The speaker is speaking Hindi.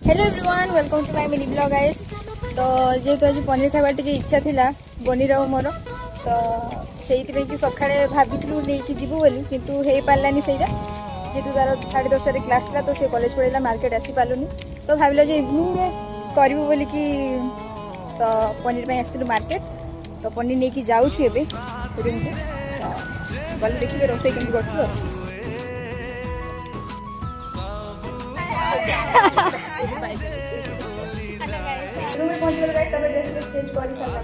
Hello everyone welcome to my mini blog guys. तो जेहेतु आज पनीर खावा टी इच्छा थिला बनी रहो मोर तो से कि सकाଳେ भाविलु नहीं जीवु बोली किंतु हे पार्लानी सेटा जेहेतु तार 10:30 क्लास था तो सी कॉलेज पढ़ेगा मार्केट आसी पार्लुनी तो भाविल इवनिंग करूँ बोली कि तो पनीर पे आसलु मार्केट तो पनीर नहीं कि जाऊँ एवं रूम को गले देखिए रोसे केमती कर रूम में पहुंच गए तब ड्रेस चेंज कर सारा